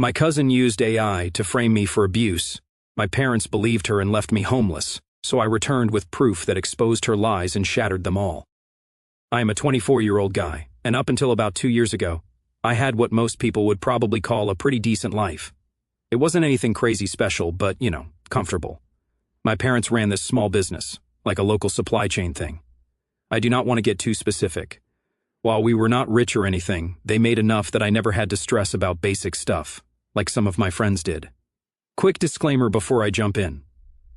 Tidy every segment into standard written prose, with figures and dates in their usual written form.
My cousin used AI to frame me for abuse. My parents believed her and left me homeless, so I returned with proof that exposed her lies and shattered them all. I am a 24-year-old guy, and up until about 2 years ago, I had what most people would probably call a pretty decent life. It wasn't anything crazy special, but, comfortable. My parents ran this small business, like a local supply chain thing. I do not want to get too specific. While we were not rich or anything, they made enough that I never had to stress about basic stuff, like some of my friends did. Quick disclaimer before I jump in.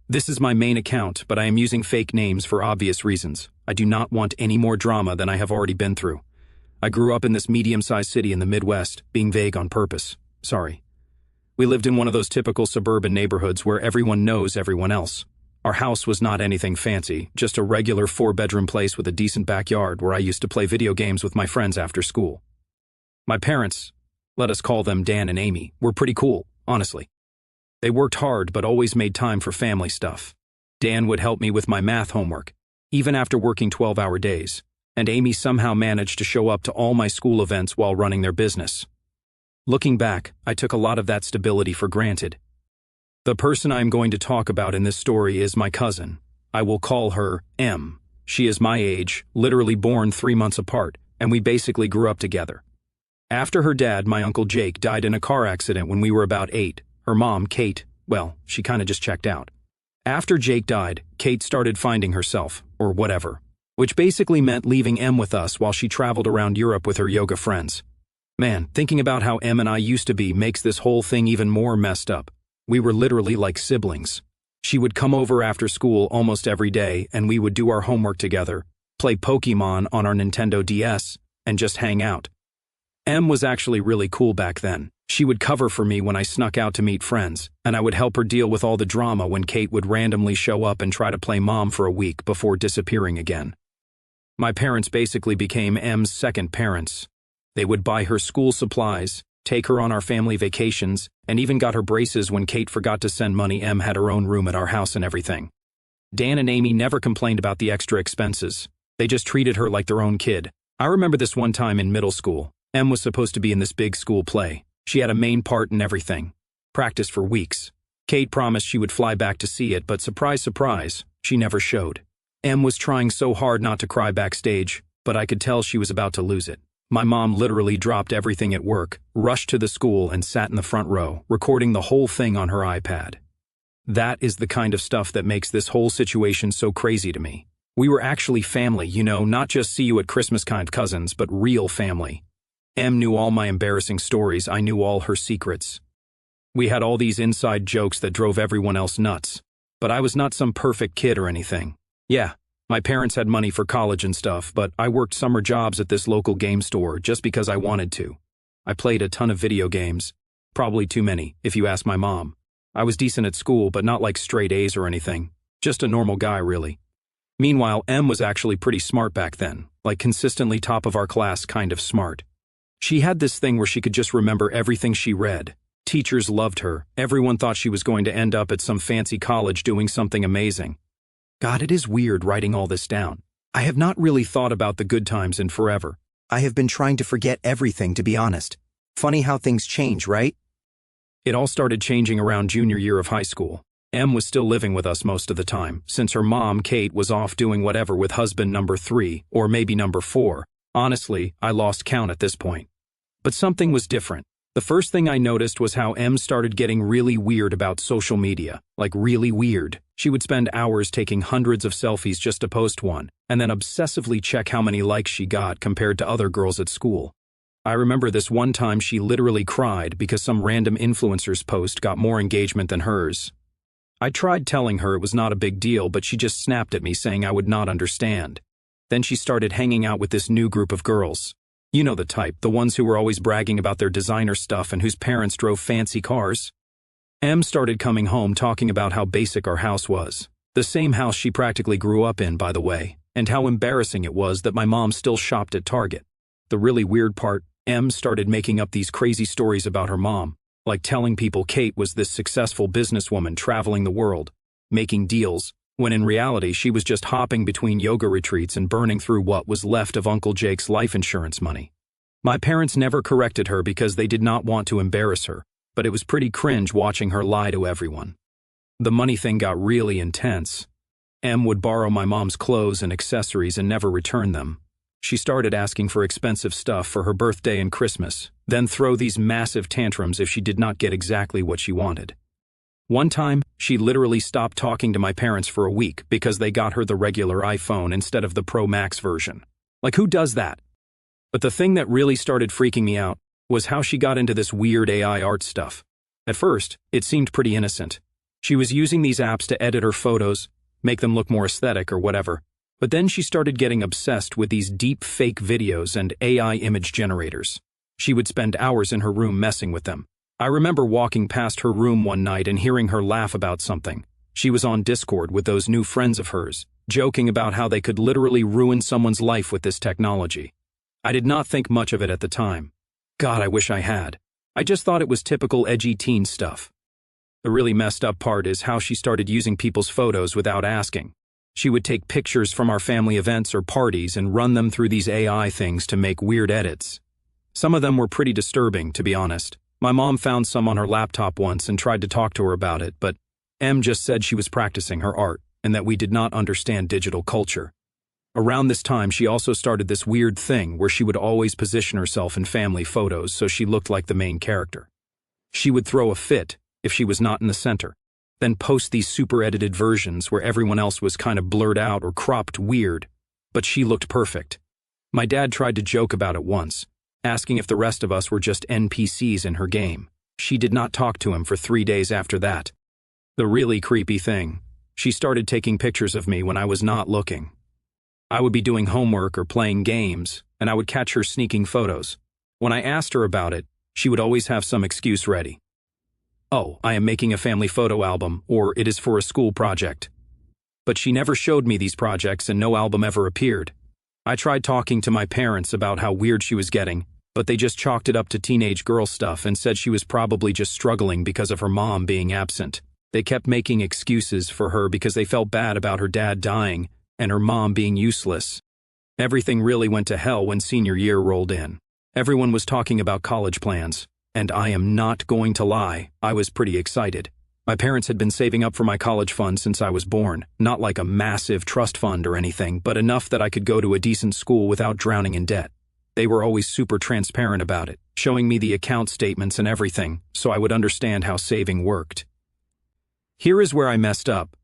This is my main account, but I am using fake names for obvious reasons. I do not want any more drama than I have already been through. I grew up in this medium-sized city in the Midwest, being vague on purpose. Sorry. We lived in one of those typical suburban neighborhoods where everyone knows everyone else. Our house was not anything fancy, just a regular 4-bedroom place with a decent backyard where I used to play video games with my friends after school. My parents, let us call them Dan and Amy, were pretty cool, honestly. They worked hard but always made time for family stuff. Dan would help me with my math homework, even after working 12-hour days, and Amy somehow managed to show up to all my school events while running their business. Looking back, I took a lot of that stability for granted. The person I am going to talk about in this story is my cousin. I will call her M. She is my age, literally born 3 months apart, and we basically grew up together. After her dad, my Uncle Jake, died in a car accident when we were about 8, her mom, Kate, well, she kinda just checked out. After Jake died, Kate started finding herself, or whatever, which basically meant leaving M with us while she traveled around Europe with her yoga friends. Man, thinking about how M and I used to be makes this whole thing even more messed up. We were literally like siblings. She would come over after school almost every day, and we would do our homework together, play Pokemon on our Nintendo DS, and just hang out. M was actually really cool back then. She would cover for me when I snuck out to meet friends, and I would help her deal with all the drama when Kate would randomly show up and try to play mom for a week before disappearing again. My parents basically became M's second parents. They would buy her school supplies, take her on our family vacations, and even got her braces when Kate forgot to send money. M had her own room at our house and everything. Dan and Amy never complained about the extra expenses. They just treated her like their own kid. I remember this one time in middle school. M was supposed to be in this big school play. She had a main part and everything. Practiced for weeks. Kate promised she would fly back to see it, but surprise, surprise, she never showed. M was trying so hard not to cry backstage, but I could tell she was about to lose it. My mom literally dropped everything at work, rushed to the school, and sat in the front row, recording the whole thing on her iPad. That is the kind of stuff that makes this whole situation so crazy to me. We were actually family, not just see you at Christmas kind cousins, but real family. M knew all my embarrassing stories, I knew all her secrets. We had all these inside jokes that drove everyone else nuts, but I was not some perfect kid or anything. Yeah. My parents had money for college and stuff, but I worked summer jobs at this local game store just because I wanted to. I played a ton of video games. Probably too many, if you ask my mom. I was decent at school, but not like straight A's or anything. Just a normal guy, really. Meanwhile, M was actually pretty smart back then, like consistently top of our class kind of smart. She had this thing where she could just remember everything she read. Teachers loved her. Everyone thought she was going to end up at some fancy college doing something amazing. God, it is weird writing all this down. I have not really thought about the good times in forever. I have been trying to forget everything, to be honest. Funny how things change, right? It all started changing around junior year of high school. M was still living with us most of the time, since her mom, Kate, was off doing whatever with husband number 3, or maybe number 4. Honestly, I lost count at this point. But something was different. The first thing I noticed was how M started getting really weird about social media, like really weird. She would spend hours taking hundreds of selfies just to post one, and then obsessively check how many likes she got compared to other girls at school. I remember this one time she literally cried because some random influencer's post got more engagement than hers. I tried telling her it was not a big deal, but she just snapped at me saying I would not understand. Then she started hanging out with this new group of girls. You know the type, the ones who were always bragging about their designer stuff and whose parents drove fancy cars. M started coming home talking about how basic our house was. The same house she practically grew up in, by the way, and how embarrassing it was that my mom still shopped at Target. The really weird part, M started making up these crazy stories about her mom, like telling people Kate was this successful businesswoman traveling the world, making deals, when in reality she was just hopping between yoga retreats and burning through what was left of Uncle Jake's life insurance money. My parents never corrected her because they did not want to embarrass her. but it was pretty cringe watching her lie to everyone. The money thing got really intense. Em would borrow my mom's clothes and accessories and never return them. She started asking for expensive stuff for her birthday and Christmas, then throw these massive tantrums if she did not get exactly what she wanted. One time, she literally stopped talking to my parents for a week because they got her the regular iPhone instead of the Pro Max version. Like, who does that? But the thing that really started freaking me out was how she got into this weird AI art stuff. At first, it seemed pretty innocent. She was using these apps to edit her photos, make them look more aesthetic or whatever. But then she started getting obsessed with these deep fake videos and AI image generators. She would spend hours in her room messing with them. I remember walking past her room one night and hearing her laugh about something. She was on Discord with those new friends of hers, joking about how they could literally ruin someone's life with this technology. I did not think much of it at the time. God, I wish I had. I just thought it was typical edgy teen stuff. The really messed up part is how she started using people's photos without asking. She would take pictures from our family events or parties and run them through these AI things to make weird edits. Some of them were pretty disturbing, to be honest. My mom found some on her laptop once and tried to talk to her about it, but Em just said she was practicing her art and that we did not understand digital culture. Around this time, she also started this weird thing where she would always position herself in family photos so she looked like the main character. She would throw a fit if she was not in the center, then post these super edited versions where everyone else was kind of blurred out or cropped weird, but she looked perfect. My dad tried to joke about it once, asking if the rest of us were just NPCs in her game. She did not talk to him for 3 days after that. The really creepy thing, she started taking pictures of me when I was not looking. I would be doing homework or playing games, and I would catch her sneaking photos. When I asked her about it, she would always have some excuse ready. Oh, I am making a family photo album, or it is for a school project. But she never showed me these projects and no album ever appeared. I tried talking to my parents about how weird she was getting, but they just chalked it up to teenage girl stuff and said she was probably just struggling because of her mom being absent. They kept making excuses for her because they felt bad about her dad dying and her mom being useless. Everything really went to hell when senior year rolled in. Everyone was talking about college plans, and I am not going to lie, I was pretty excited. My parents had been saving up for my college fund since I was born, not like a massive trust fund or anything, but enough that I could go to a decent school without drowning in debt. They were always super transparent about it, showing me the account statements and everything, so I would understand how saving worked. Here is where I messed up.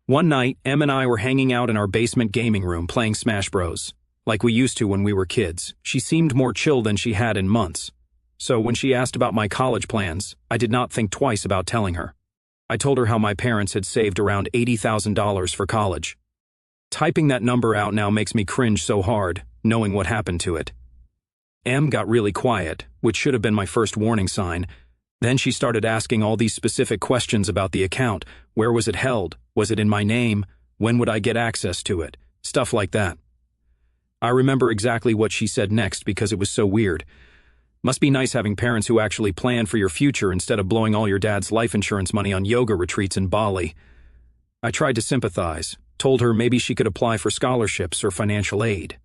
One night, Em and I were hanging out in our basement gaming room playing Smash Bros. Like we used to when we were kids. She seemed more chill than she had in months. So when she asked about my college plans, I did not think twice about telling her. I told her how my parents had saved around $80,000 for college. Typing that number out now makes me cringe so hard, knowing what happened to it. Em got really quiet, which should have been my first warning sign. Then she started asking all these specific questions about the account. Where was it held? Was it in my name? When would I get access to it? Stuff like that. I remember exactly what she said next because it was so weird. Must be nice having parents who actually plan for your future instead of blowing all your dad's life insurance money on yoga retreats in Bali. I tried to sympathize, told her maybe she could apply for scholarships or financial aid.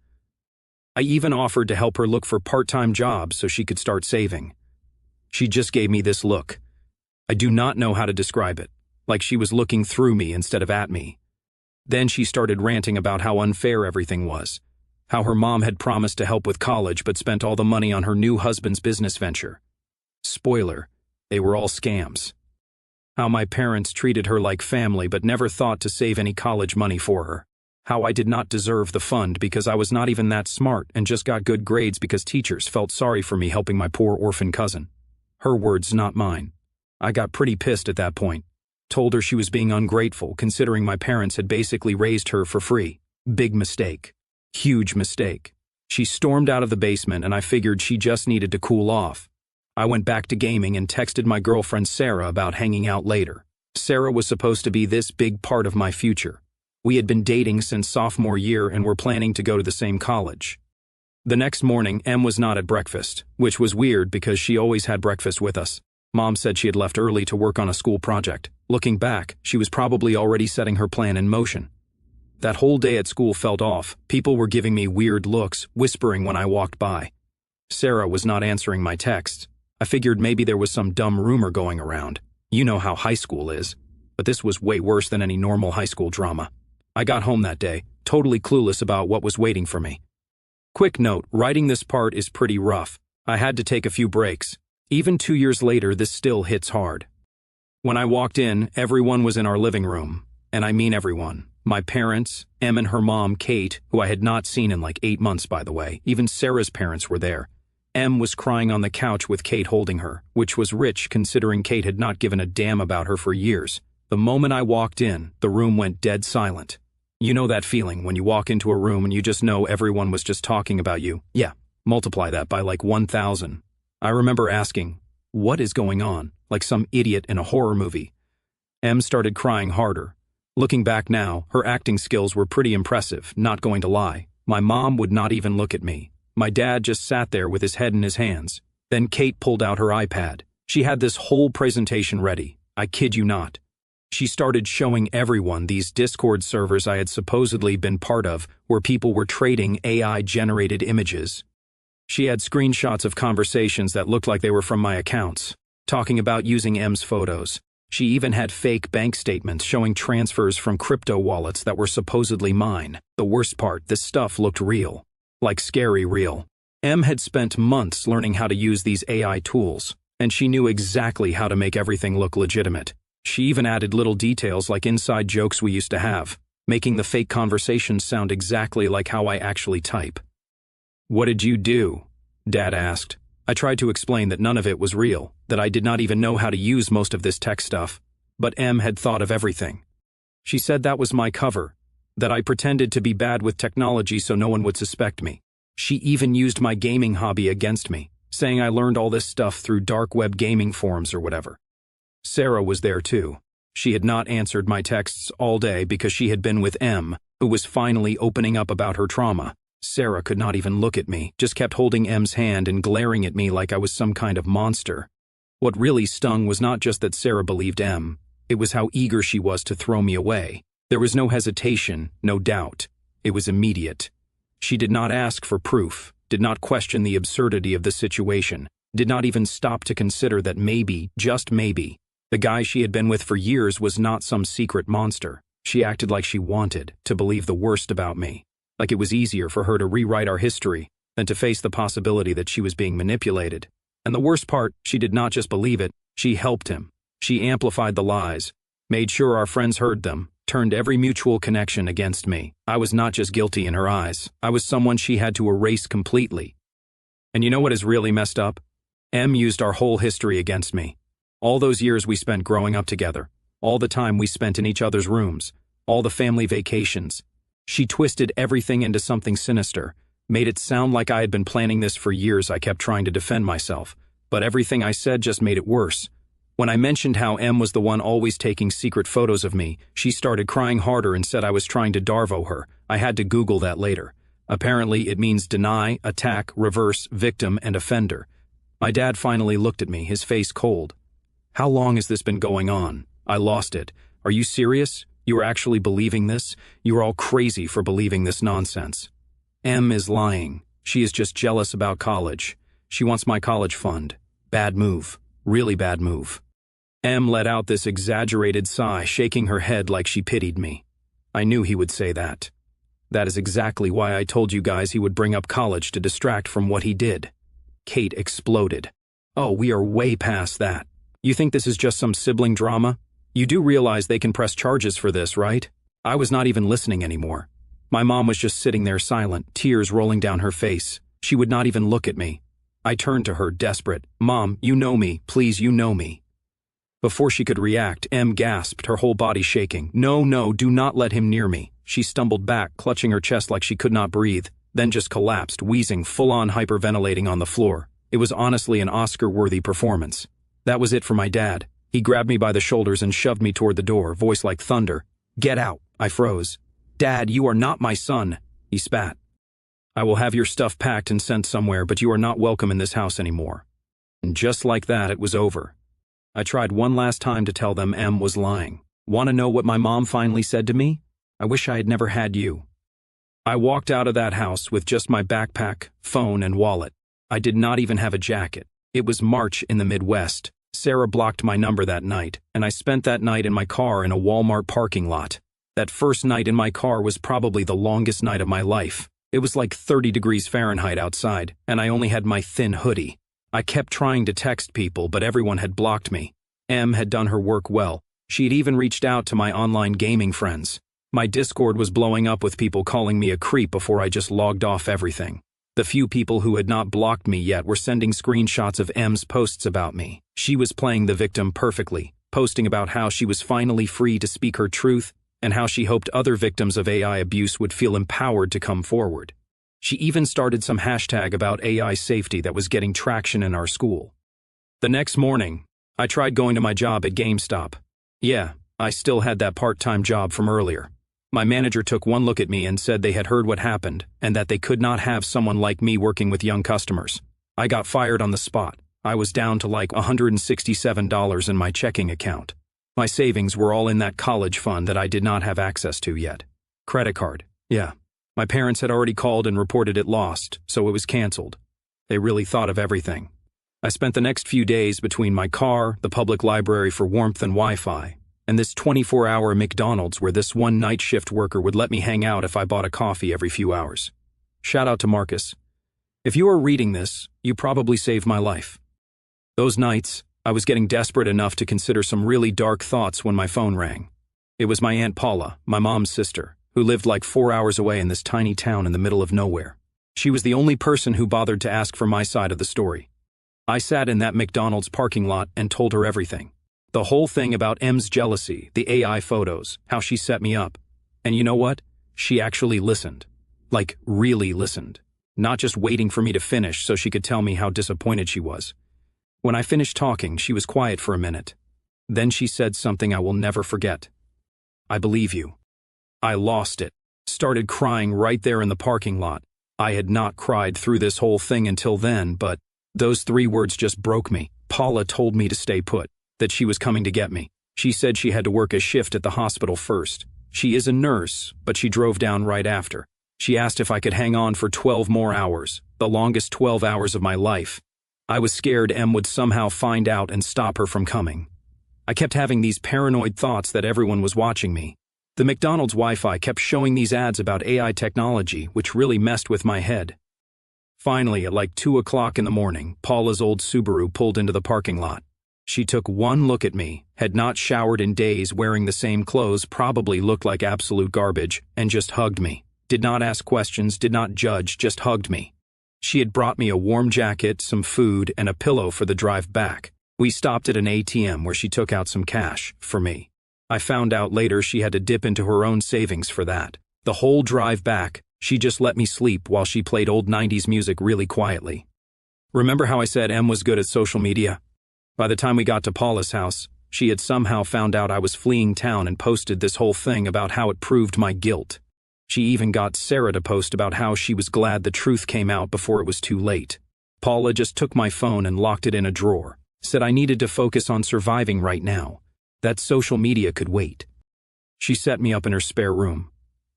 I even offered to help her look for part-time jobs so she could start saving. She just gave me this look. I do not know how to describe it, like she was looking through me instead of at me. Then she started ranting about how unfair everything was. How her mom had promised to help with college but spent all the money on her new husband's business venture. Spoiler, they were all scams. How my parents treated her like family but never thought to save any college money for her. How I did not deserve the fund because I was not even that smart and just got good grades because teachers felt sorry for me helping my poor orphan cousin. Her words, not mine. I got pretty pissed at that point. Told her she was being ungrateful considering my parents had basically raised her for free. Big mistake. Huge mistake. She stormed out of the basement and I figured she just needed to cool off. I went back to gaming and texted my girlfriend Sarah about hanging out later. Sarah was supposed to be this big part of my future. We had been dating since sophomore year and were planning to go to the same college. The next morning, Em was not at breakfast, which was weird because she always had breakfast with us. Mom said she had left early to work on a school project. Looking back, she was probably already setting her plan in motion. That whole day at school felt off. People were giving me weird looks, whispering when I walked by. Sarah was not answering my texts. I figured maybe there was some dumb rumor going around. You know how high school is. But this was way worse than any normal high school drama. I got home that day, totally clueless about what was waiting for me. Quick note, writing this part is pretty rough. I had to take a few breaks. Even 2 years later, this still hits hard. When I walked in, everyone was in our living room. And I mean everyone. My parents, Em and her mom, Kate, who I had not seen in like 8 months, by the way. Even Sarah's parents were there. Em was crying on the couch with Kate holding her, which was rich considering Kate had not given a damn about her for years. The moment I walked in, the room went dead silent. You know that feeling when you walk into a room and you just know everyone was just talking about you? Yeah, multiply that by like 1,000. I remember asking, what is going on? Like some idiot in a horror movie. Em started crying harder. Looking back now, her acting skills were pretty impressive, not going to lie. My mom would not even look at me. My dad just sat there with his head in his hands. Then Kate pulled out her iPad. She had this whole presentation ready. I kid you not. She started showing everyone these Discord servers I had supposedly been part of, where people were trading AI-generated images. She had screenshots of conversations that looked like they were from my accounts, talking about using Em's photos. She even had fake bank statements showing transfers from crypto wallets that were supposedly mine. The worst part, this stuff looked real. Like scary real. Em had spent months learning how to use these AI tools, and she knew exactly how to make everything look legitimate. She even added little details like inside jokes we used to have, making the fake conversations sound exactly like how I actually type. What did you do? Dad asked. I tried to explain that none of it was real, that I did not even know how to use most of this tech stuff, but Em had thought of everything. She said that was my cover, that I pretended to be bad with technology so no one would suspect me. She even used my gaming hobby against me, saying I learned all this stuff through dark web gaming forums or whatever. Sarah was there too. She had not answered my texts all day because she had been with Em, who was finally opening up about her trauma. Sarah could not even look at me, just kept holding Em's hand and glaring at me like I was some kind of monster. What really stung was not just that Sarah believed Em, it was how eager she was to throw me away. There was no hesitation, no doubt. It was immediate. She did not ask for proof, did not question the absurdity of the situation, did not even stop to consider that maybe, just maybe, the guy she had been with for years was not some secret monster. She acted like she wanted to believe the worst about me, like it was easier for her to rewrite our history than to face the possibility that she was being manipulated. And the worst part, she did not just believe it, she helped him. She amplified the lies, made sure our friends heard them, turned every mutual connection against me. I was not just guilty in her eyes, I was someone she had to erase completely. And you know what is really messed up? Em used our whole history against me. All those years we spent growing up together, all the time we spent in each other's rooms, all the family vacations. She twisted everything into something sinister, made it sound like I had been planning this for years. I kept trying to defend myself, but everything I said just made it worse. When I mentioned how Em was the one always taking secret photos of me, she started crying harder and said I was trying to Darvo her. I had to Google that later. Apparently it means deny, attack, reverse, victim, and offender. My dad finally looked at me, his face cold. How long has this been going on? I lost it. Are you serious? You are actually believing this? You are all crazy for believing this nonsense. Em is lying. She is just jealous about college. She wants my college fund. Bad move. Really bad move. Em let out this exaggerated sigh, shaking her head like she pitied me. I knew he would say that. That is exactly why I told you guys he would bring up college to distract from what he did. Kate exploded. Oh, we are way past that. You think this is just some sibling drama? You do realize they can press charges for this, right? I was not even listening anymore. My mom was just sitting there silent, tears rolling down her face. She would not even look at me. I turned to her, desperate. Mom, you know me. Please, you know me. Before she could react, Em gasped, her whole body shaking. No, do not let him near me. She stumbled back, clutching her chest like she could not breathe, then just collapsed, wheezing, full-on hyperventilating on the floor. It was honestly an Oscar-worthy performance. That was it for my dad. He grabbed me by the shoulders and shoved me toward the door, voice like thunder. Get out. I froze. Dad, you are not my son. He spat. I will have your stuff packed and sent somewhere, but you are not welcome in this house anymore. And just like that, it was over. I tried one last time to tell them Em was lying. Want to know what my mom finally said to me? I wish I had never had you. I walked out of that house with just my backpack, phone, and wallet. I did not even have a jacket. It was March in the Midwest. Sarah blocked my number that night, and I spent that night in my car in a Walmart parking lot. That first night in my car was probably the longest night of my life. It was like 30 degrees Fahrenheit outside, and I only had my thin hoodie. I kept trying to text people, but everyone had blocked me. Em had done her work well. She had even reached out to my online gaming friends. My Discord was blowing up with people calling me a creep before I just logged off everything. The few people who had not blocked me yet were sending screenshots of Em's posts about me. She was playing the victim perfectly, posting about how she was finally free to speak her truth and how she hoped other victims of AI abuse would feel empowered to come forward. She even started some hashtag about AI safety that was getting traction in our school. The next morning, I tried going to my job at GameStop. Yeah, I still had that part-time job from earlier. My manager took one look at me and said they had heard what happened and that they could not have someone like me working with young customers. I got fired on the spot. I was down to like $167 in my checking account. My savings were all in that college fund that I did not have access to yet. Credit card, yeah. My parents had already called and reported it lost, so it was canceled. They really thought of everything. I spent the next few days between my car, the public library for warmth and Wi-Fi, and this 24-hour McDonald's where this one night shift worker would let me hang out if I bought a coffee every few hours. Shout out to Marcus. If you are reading this, you probably saved my life. Those nights, I was getting desperate enough to consider some really dark thoughts when my phone rang. It was my Aunt Paula, my mom's sister, who lived like 4 hours away in this tiny town in the middle of nowhere. She was the only person who bothered to ask for my side of the story. I sat in that McDonald's parking lot and told her everything. The whole thing about Em's jealousy, the AI photos, how she set me up. And you know what? She actually listened. Like, really listened. Not just waiting for me to finish so she could tell me how disappointed she was. When I finished talking, she was quiet for a minute. Then she said something I will never forget. I believe you. I lost it. Started crying right there in the parking lot. I had not cried through this whole thing until then, but those 3 words just broke me. Paula told me to stay put. That she was coming to get me. She said she had to work a shift at the hospital first. She is a nurse, but she drove down right after. She asked if I could hang on for 12 more hours, the longest 12 hours of my life. I was scared Em would somehow find out and stop her from coming. I kept having these paranoid thoughts that everyone was watching me. The McDonald's Wi-Fi kept showing these ads about AI technology, which really messed with my head. Finally, at like 2 o'clock in the morning, Paula's old Subaru pulled into the parking lot. She took one look at me, had not showered in days, wearing the same clothes, probably looked like absolute garbage, and just hugged me. Did not ask questions, did not judge, just hugged me. She had brought me a warm jacket, some food, and a pillow for the drive back. We stopped at an ATM where she took out some cash, for me. I found out later she had to dip into her own savings for that. The whole drive back, she just let me sleep while she played old 90s music really quietly. Remember how I said Em was good at social media? By the time we got to Paula's house, she had somehow found out I was fleeing town and posted this whole thing about how it proved my guilt. She even got Sarah to post about how she was glad the truth came out before it was too late. Paula just took my phone and locked it in a drawer, said I needed to focus on surviving right now, that social media could wait. She set me up in her spare room.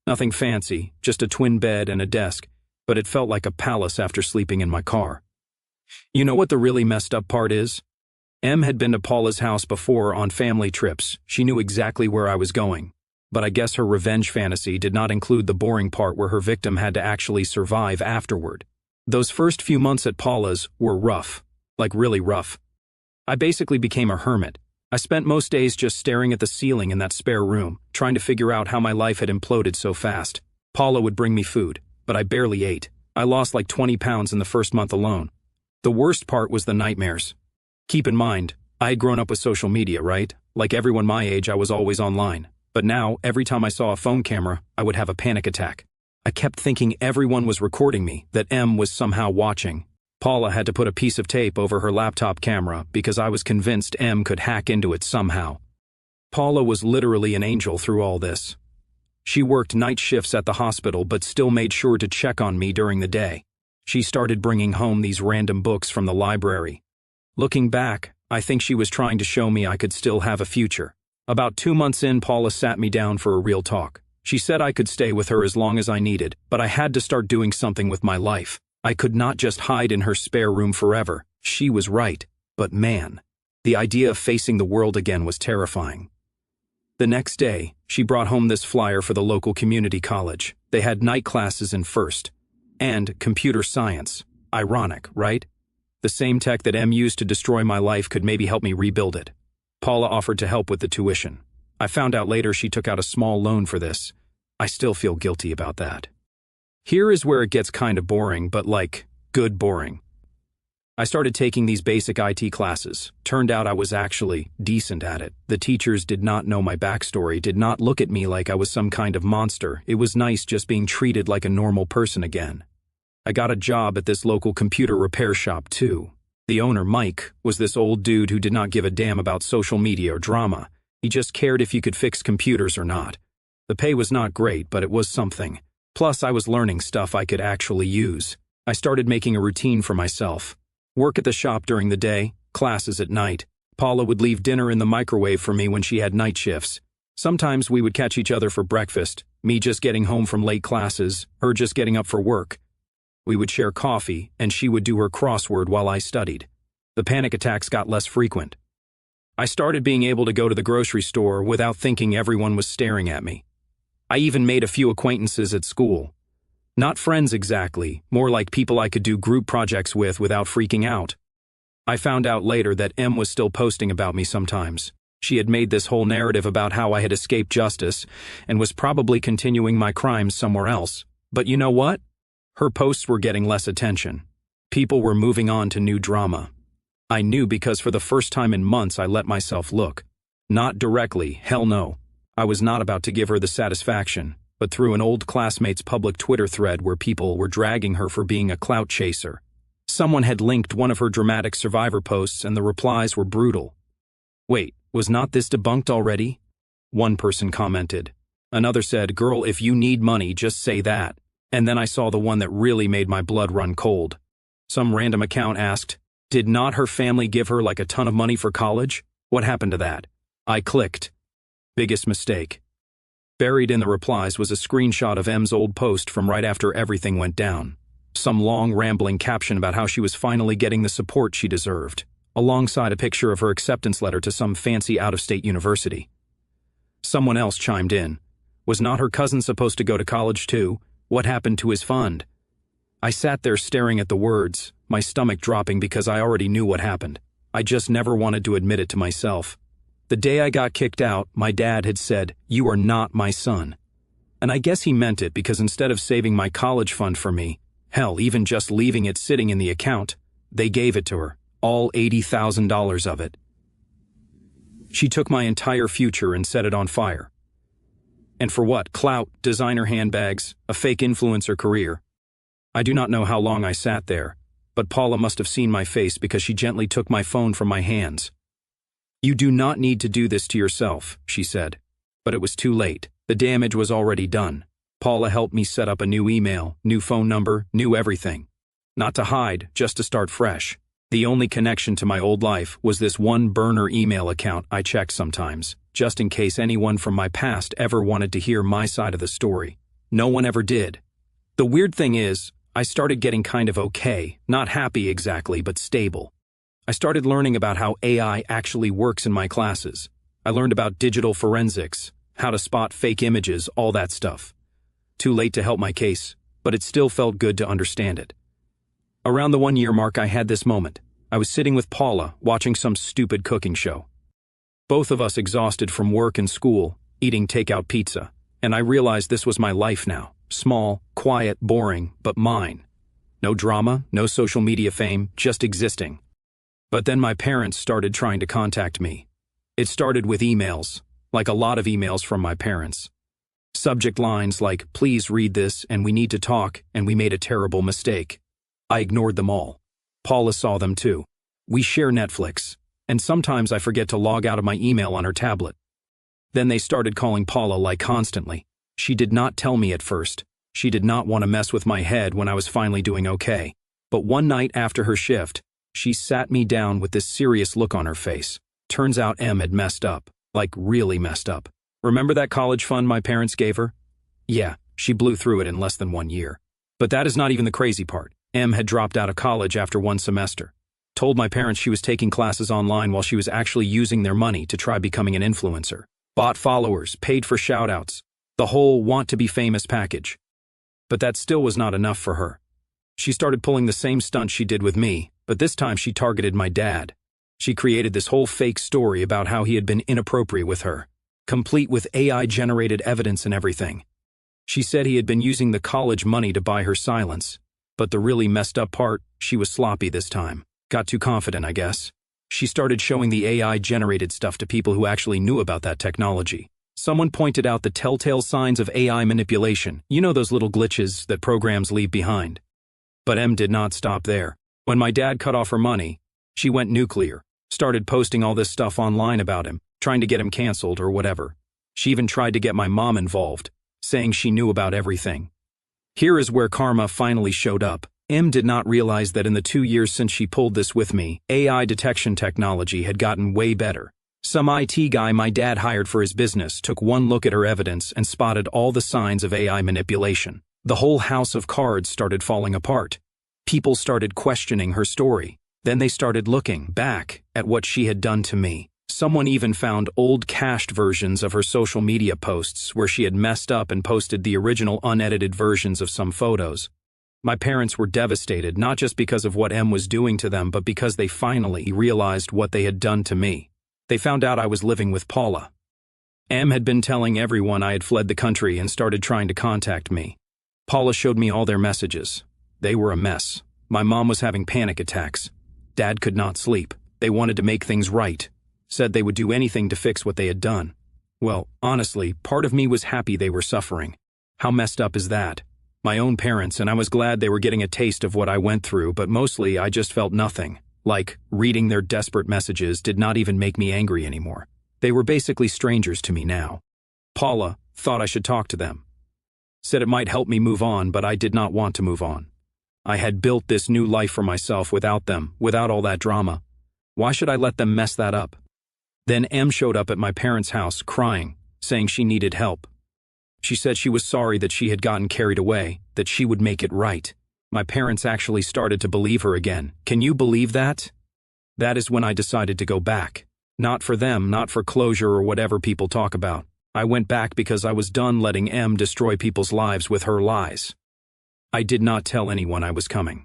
Nothing fancy, just a twin bed and a desk, but it felt like a palace after sleeping in my car. You know what the really messed up part is? Em had been to Paula's house before on family trips. She knew exactly where I was going. But I guess her revenge fantasy did not include the boring part where her victim had to actually survive afterward. Those first few months at Paula's were rough. Like really rough. I basically became a hermit. I spent most days just staring at the ceiling in that spare room, trying to figure out how my life had imploded so fast. Paula would bring me food, but I barely ate. I lost like 20 pounds in the first month alone. The worst part was the nightmares. Keep in mind, I had grown up with social media, right? Like everyone my age, I was always online. But now, every time I saw a phone camera, I would have a panic attack. I kept thinking everyone was recording me, that Em was somehow watching. Paula had to put a piece of tape over her laptop camera because I was convinced Em could hack into it somehow. Paula was literally an angel through all this. She worked night shifts at the hospital but still made sure to check on me during the day. She started bringing home these random books from the library. Looking back, I think she was trying to show me I could still have a future. About 2 months in, Paula sat me down for a real talk. She said I could stay with her as long as I needed, but I had to start doing something with my life. I could not just hide in her spare room forever. She was right, but man, the idea of facing the world again was terrifying. The next day, she brought home this flyer for the local community college. They had night classes in first. And computer science. Ironic, right? The same tech that M used to destroy my life could maybe help me rebuild it. Paula offered to help with the tuition. I found out later she took out a small loan for this. I still feel guilty about that. Here is where it gets kind of boring, but like, good boring. I started taking these basic IT classes. Turned out I was actually decent at it. The teachers did not know my backstory, did not look at me like I was some kind of monster. It was nice just being treated like a normal person again. I got a job at this local computer repair shop too. The owner, Mike, was this old dude who did not give a damn about social media or drama. He just cared if you could fix computers or not. The pay was not great, but it was something. Plus, I was learning stuff I could actually use. I started making a routine for myself. Work at the shop during the day, classes at night. Paula would leave dinner in the microwave for me when she had night shifts. Sometimes we would catch each other for breakfast, me just getting home from late classes, her just getting up for work. We would share coffee, and she would do her crossword while I studied. The panic attacks got less frequent. I started being able to go to the grocery store without thinking everyone was staring at me. I even made a few acquaintances at school. Not friends exactly, more like people I could do group projects with without freaking out. I found out later that M was still posting about me sometimes. She had made this whole narrative about how I had escaped justice and was probably continuing my crimes somewhere else. But you know what? Her posts were getting less attention. People were moving on to new drama. I knew because for the first time in months I let myself look. Not directly, hell no. I was not about to give her the satisfaction, but through an old classmate's public Twitter thread where people were dragging her for being a clout chaser. Someone had linked one of her dramatic survivor posts and the replies were brutal. Wait, was not this debunked already? One person commented. Another said, girl, if you need money, just say that. And then I saw the one that really made my blood run cold. Some random account asked, did not her family give her like a ton of money for college? What happened to that? I clicked. Biggest mistake. Buried in the replies was a screenshot of M's old post from right after everything went down. Some long, rambling caption about how she was finally getting the support she deserved, alongside a picture of her acceptance letter to some fancy out-of-state university. Someone else chimed in. Was not her cousin supposed to go to college too? What happened to his fund? I sat there staring at the words, my stomach dropping because I already knew what happened. I just never wanted to admit it to myself. The day I got kicked out, my dad had said, "You are not my son." And I guess he meant it because instead of saving my college fund for me, hell, even just leaving it sitting in the account, they gave it to her, all $80,000 of it. She took my entire future and set it on fire. And for what? Clout, designer handbags, a fake influencer career. I do not know how long I sat there, but Paula must have seen my face because she gently took my phone from my hands. You do not need to do this to yourself, she said. But it was too late. The damage was already done. Paula helped me set up a new email, new phone number, new everything. Not to hide, just to start fresh. The only connection to my old life was this one burner email account I checked sometimes, just in case anyone from my past ever wanted to hear my side of the story. No one ever did. The weird thing is, I started getting kind of okay, not happy exactly, but stable. I started learning about how AI actually works in my classes. I learned about digital forensics, how to spot fake images, all that stuff. Too late to help my case, but it still felt good to understand it. Around the 1-year mark, I had this moment. I was sitting with Paula, watching some stupid cooking show. Both of us exhausted from work and school, eating takeout pizza, and I realized this was my life now. Small, quiet, boring, but mine. No drama, no social media fame, just existing. But then my parents started trying to contact me. It started with emails, like a lot of emails from my parents. Subject lines like, please read this and we need to talk and we made a terrible mistake. I ignored them all. Paula saw them too. We share Netflix, and sometimes I forget to log out of my email on her tablet. Then they started calling Paula like constantly. She did not tell me at first. She did not want to mess with my head when I was finally doing okay. But one night after her shift, she sat me down with this serious look on her face. Turns out M had messed up, like really messed up. Remember that college fund my parents gave her? Yeah, she blew through it in less than 1 year. But that is not even the crazy part. M had dropped out of college after 1 semester. Told my parents she was taking classes online while she was actually using their money to try becoming an influencer. Bought followers, paid for shoutouts, the whole want to be famous package. But that still was not enough for her. She started pulling the same stunt she did with me, but this time she targeted my dad. She created this whole fake story about how he had been inappropriate with her, complete with AI-generated evidence and everything. She said he had been using the college money to buy her silence. But the really messed up part, she was sloppy this time. Got too confident, I guess. She started showing the AI-generated stuff to people who actually knew about that technology. Someone pointed out the telltale signs of AI manipulation. You know those little glitches that programs leave behind. But Em did not stop there. When my dad cut off her money, she went nuclear. Started posting all this stuff online about him, trying to get him canceled or whatever. She even tried to get my mom involved, saying she knew about everything. Here is where karma finally showed up. Em did not realize that in the 2 years since she pulled this with me, AI detection technology had gotten way better. Some IT guy my dad hired for his business took one look at her evidence and spotted all the signs of AI manipulation. The whole house of cards started falling apart. People started questioning her story. Then they started looking back at what she had done to me. Someone even found old cached versions of her social media posts where she had messed up and posted the original unedited versions of some photos. My parents were devastated, not just because of what Em was doing to them, but because they finally realized what they had done to me. They found out I was living with Paula. Em had been telling everyone I had fled the country and started trying to contact me. Paula showed me all their messages. They were a mess. My mom was having panic attacks. Dad could not sleep. They wanted to make things right. Said they would do anything to fix what they had done. Well, honestly, part of me was happy they were suffering. How messed up is that? My own parents, and I was glad they were getting a taste of what I went through, but mostly I just felt nothing. Like, reading their desperate messages did not even make me angry anymore. They were basically strangers to me now. Paula thought I should talk to them. Said it might help me move on, but I did not want to move on. I had built this new life for myself without them, without all that drama. Why should I let them mess that up? Then Em showed up at my parents' house crying, saying she needed help. She said she was sorry that she had gotten carried away, that she would make it right. My parents actually started to believe her again. Can you believe that? That is when I decided to go back. Not for them, not for closure or whatever people talk about. I went back because I was done letting Em destroy people's lives with her lies. I did not tell anyone I was coming.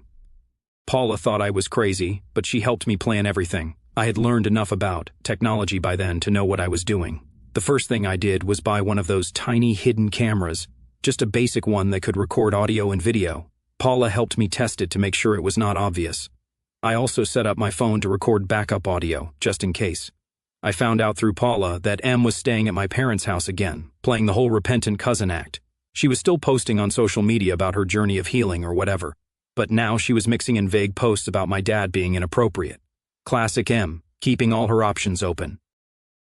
Paula thought I was crazy, but she helped me plan everything. I had learned enough about technology by then to know what I was doing. The first thing I did was buy one of those tiny hidden cameras, just a basic one that could record audio and video. Paula helped me test it to make sure it was not obvious. I also set up my phone to record backup audio, just in case. I found out through Paula that Em was staying at my parents' house again, playing the whole repentant cousin act. She was still posting on social media about her journey of healing or whatever, but now she was mixing in vague posts about my dad being inappropriate. Classic Em, keeping all her options open.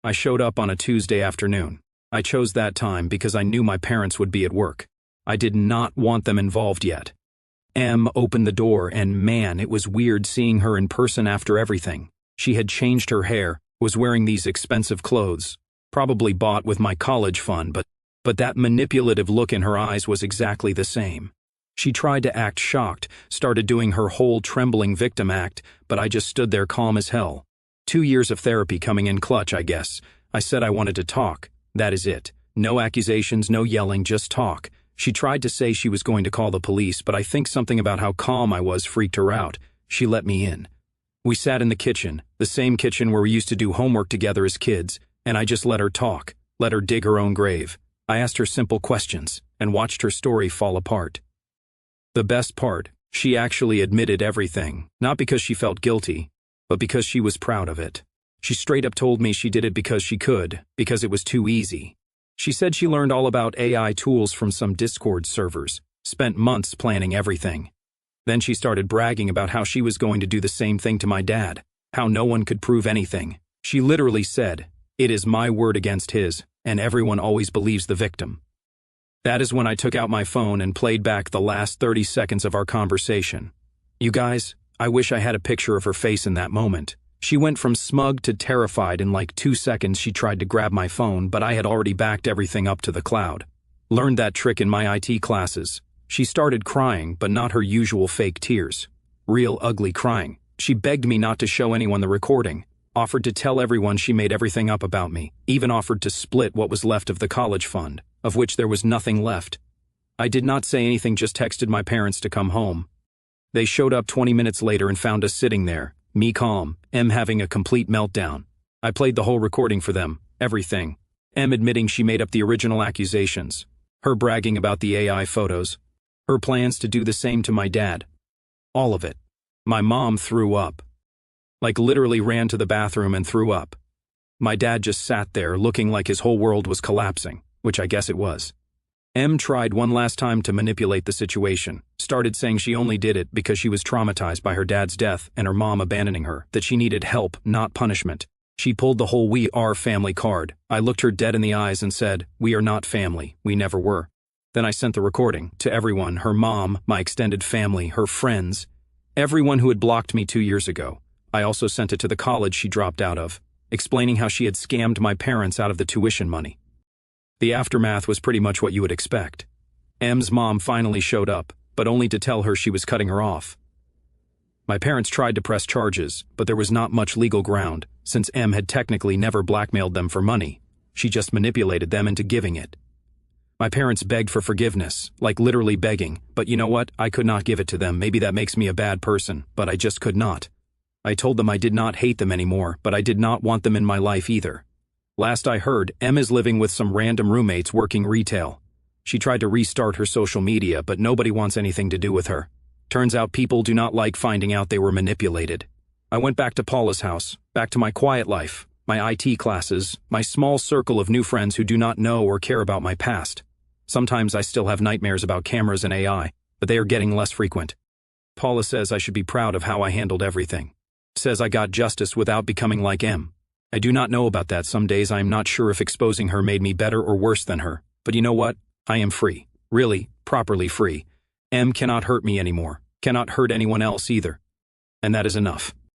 I showed up on a Tuesday afternoon. I chose that time because I knew my parents would be at work. I did not want them involved yet. Em opened the door and man, it was weird seeing her in person after everything. She had changed her hair, was wearing these expensive clothes, probably bought with my college fund, but that manipulative look in her eyes was exactly the same. She tried to act shocked, started doing her whole trembling victim act, but I just stood there calm as hell. 2 years of therapy coming in clutch, I guess. I said I wanted to talk. That is it. No accusations, no yelling, just talk. She tried to say she was going to call the police, but I think something about how calm I was freaked her out. She let me in. We sat in the kitchen, the same kitchen where we used to do homework together as kids, and I just let her talk, let her dig her own grave. I asked her simple questions, and watched her story fall apart. The best part, she actually admitted everything, not because she felt guilty, but because she was proud of it. She straight up told me she did it because she could, because it was too easy. She said she learned all about AI tools from some Discord servers, spent months planning everything. Then she started bragging about how she was going to do the same thing to my dad, how no one could prove anything. She literally said, "It is my word against his, and everyone always believes the victim." That is when I took out my phone and played back the last 30 seconds of our conversation. You guys, I wish I had a picture of her face in that moment. She went from smug to terrified in like 2 seconds. She tried to grab my phone, but I had already backed everything up to the cloud. Learned that trick in my IT classes. She started crying, but not her usual fake tears. Real ugly crying. She begged me not to show anyone the recording, offered to tell everyone she made everything up about me, even offered to split what was left of the college fund, of which there was nothing left. I did not say anything, just texted my parents to come home. They showed up 20 minutes later and found us sitting there, me calm, M having a complete meltdown. I played the whole recording for them, everything. M admitting she made up the original accusations, her bragging about the AI photos, her plans to do the same to my dad. All of it. My mom threw up. Like literally ran to the bathroom and threw up. My dad just sat there looking like his whole world was collapsing, which I guess it was. M tried one last time to manipulate the situation, started saying she only did it because she was traumatized by her dad's death and her mom abandoning her, that she needed help, not punishment. She pulled the whole "we are family" card. I looked her dead in the eyes and said, "We are not family, we never were." Then I sent the recording to everyone, her mom, my extended family, her friends, everyone who had blocked me 2 years ago. I also sent it to the college she dropped out of, explaining how she had scammed my parents out of the tuition money. The aftermath was pretty much what you would expect. M's mom finally showed up, but only to tell her she was cutting her off. My parents tried to press charges, but there was not much legal ground, since M had technically never blackmailed them for money. She just manipulated them into giving it. My parents begged for forgiveness, like literally begging, but you know what? I could not give it to them. Maybe that makes me a bad person, but I just could not. I told them I did not hate them anymore, but I did not want them in my life either. Last I heard, M is living with some random roommates working retail. She tried to restart her social media, but nobody wants anything to do with her. Turns out people do not like finding out they were manipulated. I went back to Paula's house, back to my quiet life, my IT classes, my small circle of new friends who do not know or care about my past. Sometimes I still have nightmares about cameras and AI, but they are getting less frequent. Paula says I should be proud of how I handled everything. Says I got justice without becoming like M. I do not know about that. Some days I am not sure if exposing her made me better or worse than her. But you know what? I am free. Really, properly free. M cannot hurt me anymore. Cannot hurt anyone else either. And that is enough.